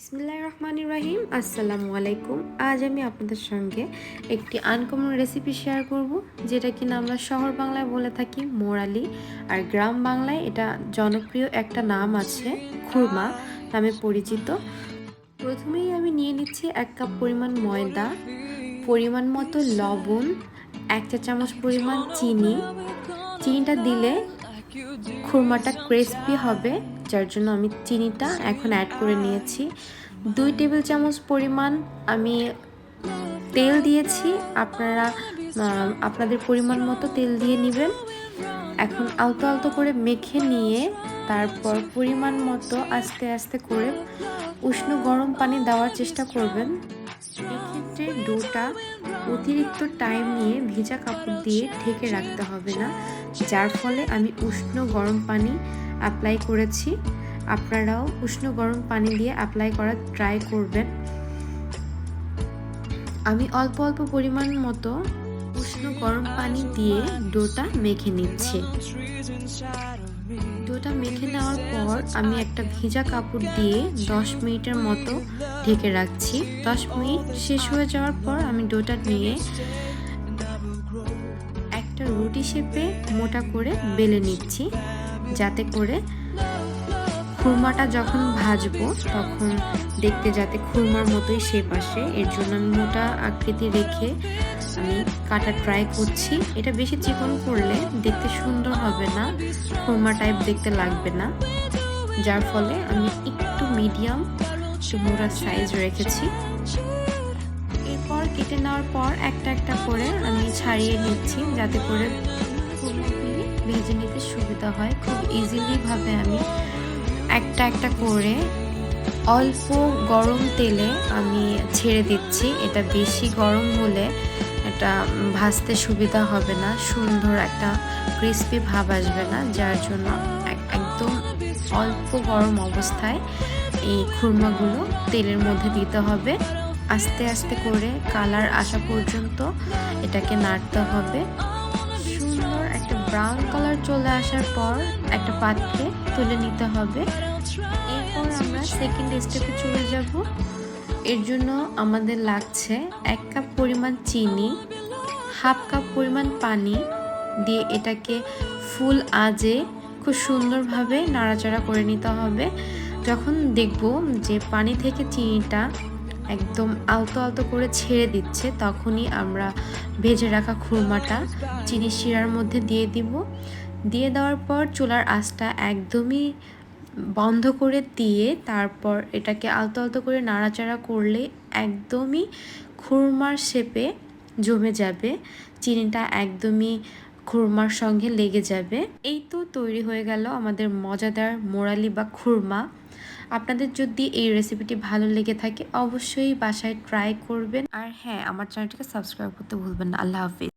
বিসমিল্লাহির রহমানির রহিম। আসসালামু আলাইকুম। আজ আমি আপনাদের সঙ্গে একটি আনকমন রেসিপি শেয়ার করব, যেটা কিনা আমরা শহর বাংলায় বলে থাকি মোরালি, আর গ্রাম বাংলায় এটা জনপ্রিয় একটা নাম আছে, খুরমা নামে পরিচিত। প্রথমেই আমি নিয়ে নিচ্ছি 1 কাপ পরিমাণ ময়দা, পরিমাণ মতো লবণ, 1 চা চামচ পরিমাণ চিনি। চিনিটা দিলে খুরমাটা ক্রিস্পি হবে, যার জন্য আমি চিনিটা এখন অ্যাড করে নিয়েছি। 2 টেবিল চামচ পরিমাণ আমি তেল দিয়েছি, আপনারা আপনাদের পরিমাণ মতো তেল দিয়ে নেবেন। এখন আলতো আলতো করে মেখে নিয়ে তারপর পরিমাণ মতো আস্তে আস্তে করে উষ্ণ গরম পানি দেওয়ার চেষ্টা করবেন। এক্ষেত্রে ডোটা অতিরিক্ত টাইম নিয়ে ভেজা কাপড় দিয়ে ঢেকে রাখতে হবে না, যার ফলে আমি উষ্ণ গরম পানি অ্যাপ্লাই করেছি। আপনারাও উষ্ণ গরম পানি দিয়ে অ্যাপ্লাই করার ট্রাই করবেন। আমি অল্প অল্প পরিমাণ মতো উষ্ণ গরম পানি দিয়ে ডোটা মেখে নিচ্ছি। ডোটা মেখে নেওয়ার পর আমি একটা ভেজা কাপড় দিয়ে 10 মিনিটের মতো ঢেকে রাখছি। 10 মিনিট শেষ হয়ে যাওয়ার পর আমি ডোটা নিয়ে একটা রুটি শেপে মোটা করে বেলে নিচ্ছি, যাতে করে খুরমাটা যখন ভাজবো তখন দেখতে যাতে খুরমার মতোই শেপ আসে। এর জন্য আমি মোটা আকৃতি রেখে আমি কাটা ট্রাই করছি। এটা বেশি চিকন করলে দেখতে সুন্দর হবে না, খুরমা টাইপ দেখতে লাগবে না, যার ফলে আমি একটু মিডিয়াম একটু মোটা সাইজ রেখেছি। এরপর কেটে নেওয়ার পর একটা একটা করে আমি ছাড়িয়ে নিচ্ছি, যাতে করে খুরমাগুলি ভেজে নিতে সুবিধা হয়। খুব ইজিলি ভাবে আমি একটা একটা করে অল্প গরম তেলে আমি ছেড়ে দিচ্ছি। এটা বেশি গরম হলে এটা ভাজতে সুবিধা হবে না, সুন্দর একটা ক্রিস্পি ভাব আসবে না, যার জন্য একদম অল্প গরম অবস্থায় এই খুরমাগুলো তেলের মধ্যে দিতে হবে। আস্তে আস্তে করে কালার আসা পর্যন্ত এটাকে নাড়তে হবে। সুন্দর একটা ব্রাউন কালার চলে আসার পর একটা পাত্রে তুলে নিতে হবে। এরপর আমরা সেকেন্ড স্টেপে চলে যাব। এর জন্য আমাদের লাগছে 1 কাপ পরিমাণ চিনি, 1/2 কাপ পরিমাণ পানি দিয়ে এটাকে ফুল আঁচে খুব সুন্দরভাবে নাড়াচাড়া করে নিতে হবে। যখন দেখব যে পানি থেকে চিনিটা একদম আলতো আলতো করে ছেড়ে দিচ্ছে, তখনই আমরা ভেজে রাখা খুরমাটা চিনি শিরার মধ্যে দিয়ে দিব। দিয়ে দেওয়ার পর চুলার আঁচটা একদমই বন্ধ করে দিয়ে তারপর এটাকে আলতো আলতো করে নাড়াচাড়া করলে একদমই খুরমার শেপে জমে যাবে, চিনিটা একদমই খুরমার সঙ্গে লেগে যাবে। এই তো তৈরি হয়ে গেল আমাদের মজাদার মোরালি বা খুরমা। আপনাদের যদি এই রেসিপিটি ভালো লেগে থাকে অবশ্যই বাসায় ট্রাই করবেন। আর হ্যাঁ, আমার চ্যানেলটিকে সাবস্ক্রাইব করতে ভুলবেন না। আল্লাহ হাফিজ।